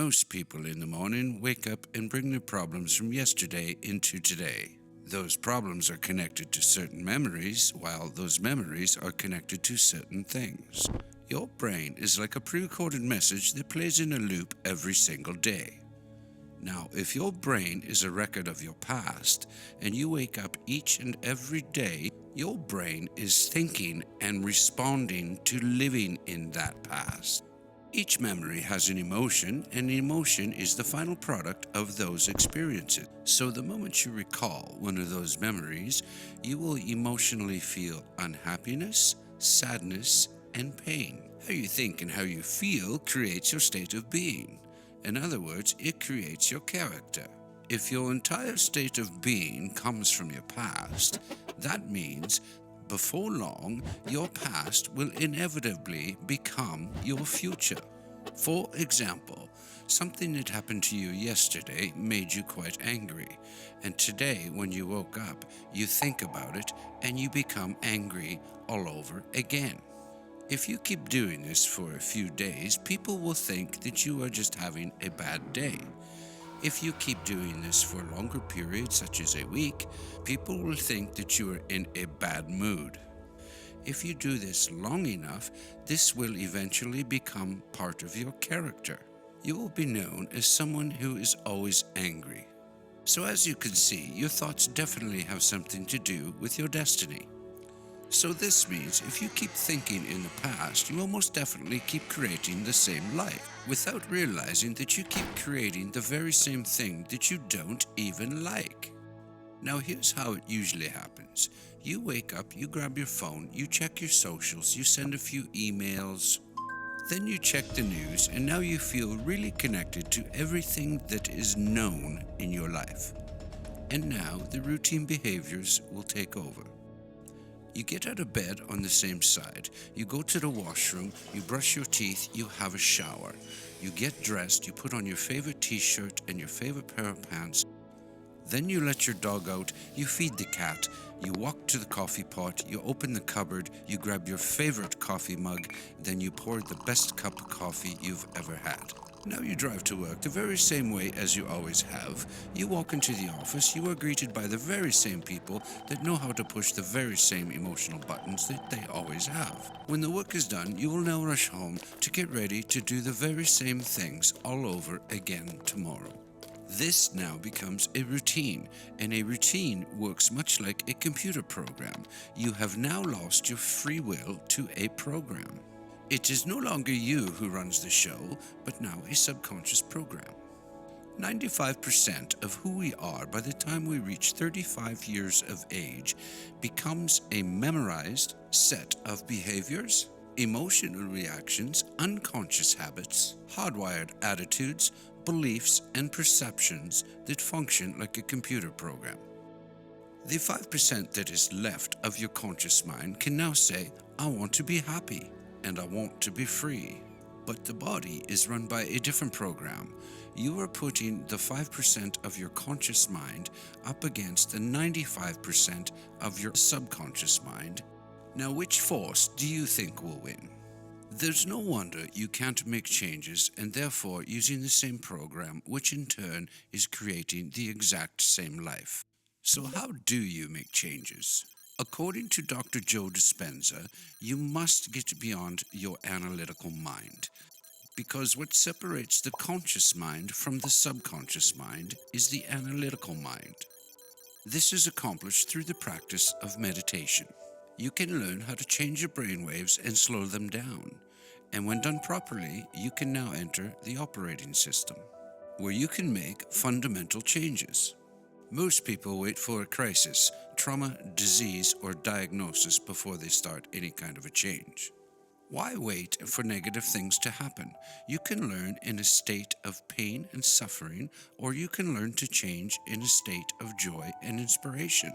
Most people in the morning wake up and bring their problems from yesterday into today. Those problems are connected to certain memories, while those memories are connected to certain things. Your brain is like a pre-recorded message that plays in a loop every single day. Now, if your brain is a record of your past, and you wake up each and every day, your brain is thinking and responding to living in that past. Each memory has an emotion, and emotion is the final product of those experiences. So the moment you recall one of those memories, you will emotionally feel unhappiness, sadness, and pain. How you think and how you feel creates your state of being. In other words, it creates your character. If your entire state of being comes from your past, that means before long, your past will inevitably become your future. For example, something that happened to you yesterday made you quite angry, and today when you woke up, you think about it and you become angry all over again. If you keep doing this for a few days, people will think that you are just having a bad day. If you keep doing this for a longer period, such as a week, people will think that you are in a bad mood. If you do this long enough, this will eventually become part of your character. You will be known as someone who is always angry. So as you can see, your thoughts definitely have something to do with your destiny. So this means if you keep thinking in the past, you will most definitely keep creating the same life, without realizing that you keep creating the very same thing that you don't even like. Now here's how it usually happens. You wake up, you grab your phone, you check your socials, you send a few emails, then you check the news, and now you feel really connected to everything that is known in your life. And now the routine behaviors will take over. You get out of bed on the same side, you go to the washroom, you brush your teeth, you have a shower. You get dressed, you put on your favorite t-shirt and your favorite pair of pants. Then you let your dog out, you feed the cat, you walk to the coffee pot, you open the cupboard, you grab your favorite coffee mug, then you pour the best cup of coffee you've ever had. Now you drive to work the very same way as you always have. You walk into the office, you are greeted by the very same people that know how to push the very same emotional buttons that they always have. When the work is done, you will now rush home to get ready to do the very same things all over again tomorrow. This now becomes a routine, and a routine works much like a computer program. You have now lost your free will to a program. It is no longer you who runs the show, but now a subconscious program. 95% of who we are by the time we reach 35 years of age becomes a memorized set of behaviors, emotional reactions, unconscious habits, hardwired attitudes, beliefs, and perceptions that function like a computer program. The 5% that is left of your conscious mind can now say, I want to be happy and I want to be free. But the body is run by a different program. You are putting the 5% of your conscious mind up against the 95% of your subconscious mind. Now, which force do you think will win? There's no wonder you can't make changes and therefore using the same program, which in turn is creating the exact same life. So how do you make changes? According to Dr. Joe Dispenza, you must get beyond your analytical mind, because what separates the conscious mind from the subconscious mind is the analytical mind. This is accomplished through the practice of meditation. You can learn how to change your brainwaves and slow them down, and when done properly, you can now enter the operating system, where you can make fundamental changes. Most people wait for a crisis, trauma, disease, or diagnosis before they start any kind of a change. Why wait for negative things to happen? You can learn in a state of pain and suffering, or you can learn to change in a state of joy and inspiration.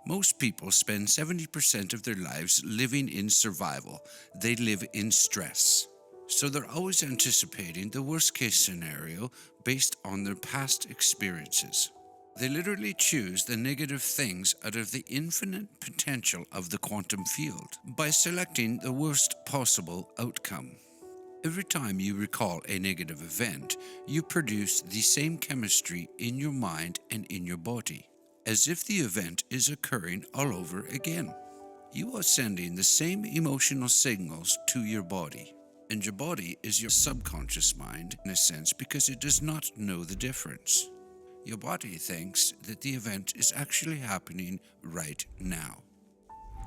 Most people spend 70% of their lives living in survival. They live in stress. So they're always anticipating the worst case scenario based on their past experiences. They literally choose the negative things out of the infinite potential of the quantum field by selecting the worst possible outcome. Every time you recall a negative event, you produce the same chemistry in your mind and in your body, as if the event is occurring all over again. You are sending the same emotional signals to your body, and your body is your subconscious mind in a sense because it does not know the difference. Your body thinks that the event is actually happening right now.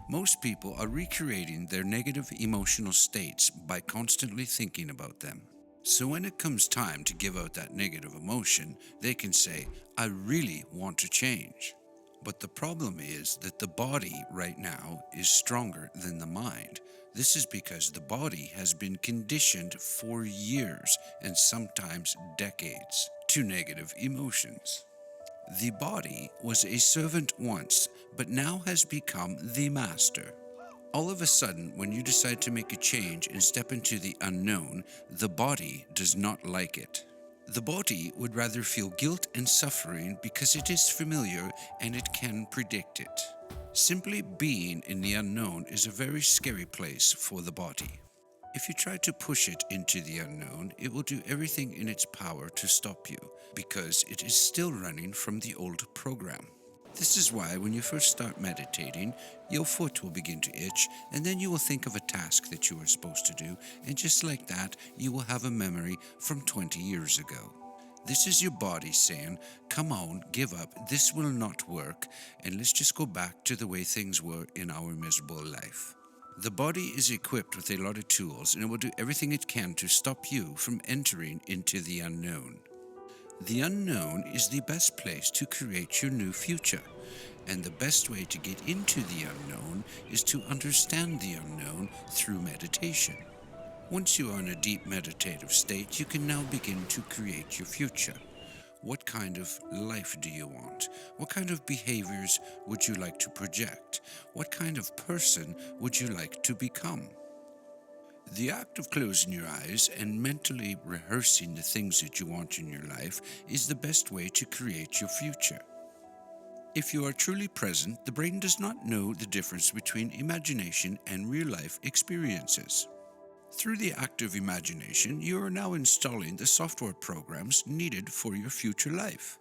Most people are recreating their negative emotional states by constantly thinking about them. So when it comes time to give out that negative emotion, they can say, I really want to change. But the problem is that the body right now is stronger than the mind. This is because the body has been conditioned for years and sometimes decades to negative emotions. The body was a servant once, but now has become the master. All of a sudden, when you decide to make a change and step into the unknown, the body does not like it. The body would rather feel guilt and suffering because it is familiar and it can predict it. Simply being in the unknown is a very scary place for the body. If you try to push it into the unknown, it will do everything in its power to stop you, because it is still running from the old program. This is why when you first start meditating, your foot will begin to itch, and then you will think of a task that you were supposed to do, and just like that, you will have a memory from 20 years ago. This is your body saying, come on, give up, this will not work, and let's just go back to the way things were in our miserable life. The body is equipped with a lot of tools, and it will do everything it can to stop you from entering into the unknown. The unknown is the best place to create your new future, and the best way to get into the unknown is to understand the unknown through meditation. Once you are in a deep meditative state, you can now begin to create your future. What kind of life do you want? What kind of behaviors would you like to project? What kind of person would you like to become? The act of closing your eyes and mentally rehearsing the things that you want in your life is the best way to create your future. If you are truly present, the brain does not know the difference between imagination and real-life experiences. Through the act of imagination, you are now installing the software programs needed for your future life.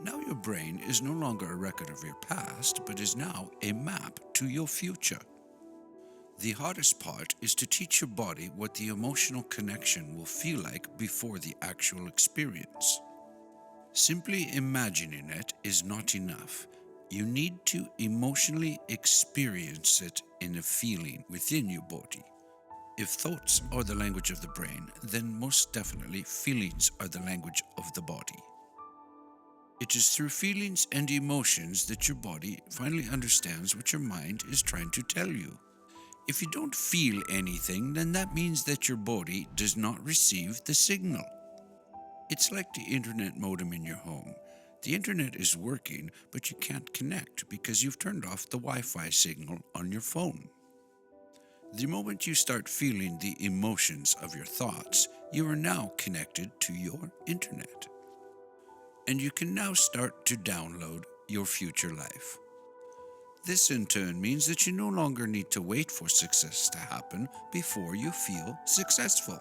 Now your brain is no longer a record of your past, but is now a map to your future. The hardest part is to teach your body what the emotional connection will feel like before the actual experience. Simply imagining it is not enough. You need to emotionally experience it in a feeling within your body. If thoughts are the language of the brain, then most definitely feelings are the language of the body. It is through feelings and emotions that your body finally understands what your mind is trying to tell you. If you don't feel anything, then that means that your body does not receive the signal. It's like the internet modem in your home. The internet is working, but you can't connect because you've turned off the Wi-Fi signal on your phone. The moment you start feeling the emotions of your thoughts, you are now connected to your internet. And you can now start to download your future life. This in turn means that you no longer need to wait for success to happen before you feel successful.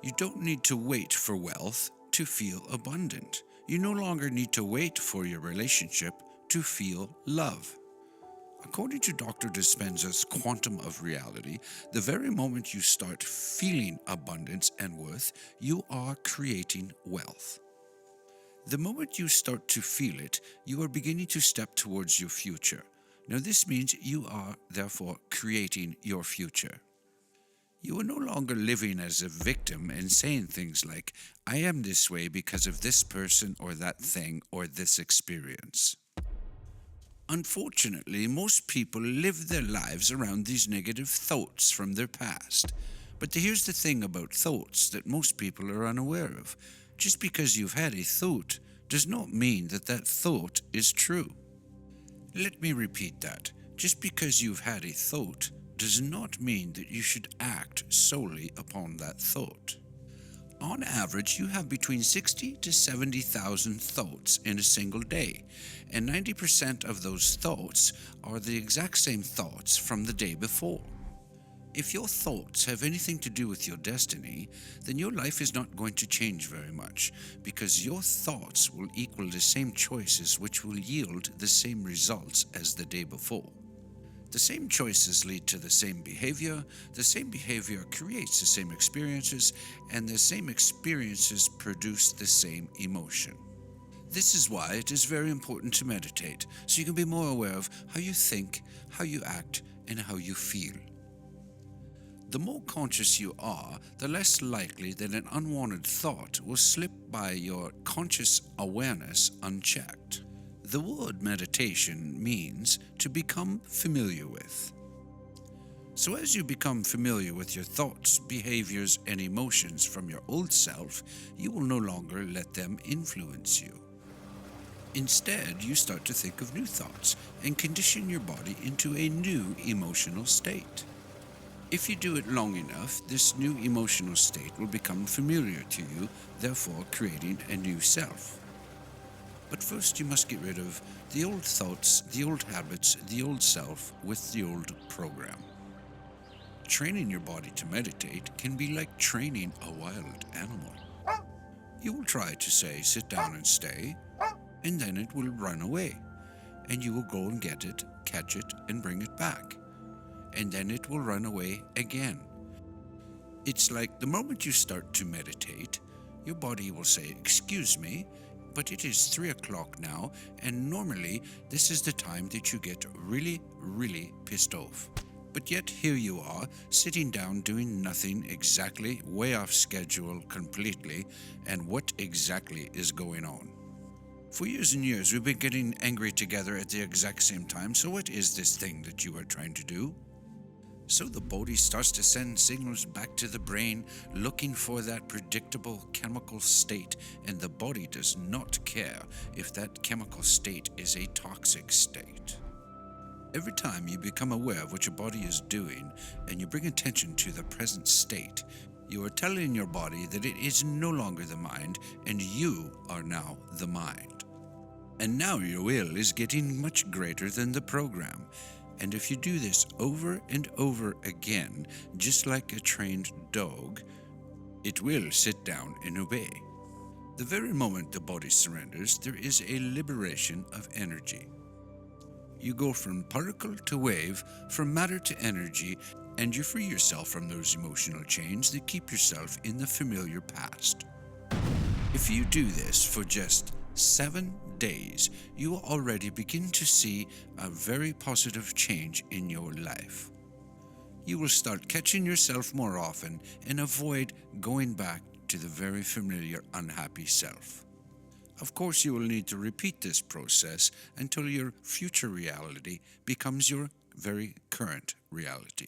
You don't need to wait for wealth to feel abundant. You no longer need to wait for your relationship to feel love. According to Dr. Dispenza's quantum of reality, the very moment you start feeling abundance and worth, you are creating wealth. The moment you start to feel it, you are beginning to step towards your future. Now this means you are therefore creating your future. You are no longer living as a victim and saying things like, I am this way because of this person or that thing or this experience. Unfortunately, most people live their lives around these negative thoughts from their past. But here's the thing about thoughts that most people are unaware of. Just because you've had a thought does not mean that that thought is true. Let me repeat that. Just because you've had a thought does not mean that you should act solely upon that thought. On average, you have between 60 to 70,000 thoughts in a single day, and 90% of those thoughts are the exact same thoughts from the day before. If your thoughts have anything to do with your destiny, then your life is not going to change very much, because your thoughts will equal the same choices which will yield the same results as the day before. The same choices lead to the same behavior creates the same experiences, and the same experiences produce the same emotion. This is why it is very important to meditate, so you can be more aware of how you think, how you act, and how you feel. The more conscious you are, the less likely that an unwanted thought will slip by your conscious awareness unchecked. The word meditation means to become familiar with. So as you become familiar with your thoughts, behaviors, and emotions from your old self, you will no longer let them influence you. Instead, you start to think of new thoughts and condition your body into a new emotional state. If you do it long enough, this new emotional state will become familiar to you, therefore creating a new self. But first you must get rid of the old thoughts, the old habits, the old self with the old program. Training your body to meditate can be like training a wild animal. You will try to say, sit down and stay, and then it will run away, and you will go and get it, catch it, and bring it back. And then it will run away again. It's like the moment you start to meditate, your body will say, excuse me, but it is 3 o'clock now, and normally this is the time that you get really, really pissed off. But yet here you are, sitting down doing nothing exactly, way off schedule completely, and what exactly is going on? For years and years we've been getting angry together at the exact same time, so what is this thing that you are trying to do? So the body starts to send signals back to the brain looking for that predictable chemical state, and the body does not care if that chemical state is a toxic state. Every time you become aware of what your body is doing and you bring attention to the present state, you are telling your body that it is no longer the mind and you are now the mind. And now your will is getting much greater than the program. And if you do this over and over again, just like a trained dog, it will sit down and obey. The very moment the body surrenders, there is a liberation of energy. You go from particle to wave, from matter to energy, and you free yourself from those emotional chains that keep yourself in the familiar past. If you do this for just 7 days, you will already begin to see a very positive change in your life. You will start catching yourself more often and avoid going back to the very familiar unhappy self. Of course, you will need to repeat this process until your future reality becomes your very current reality.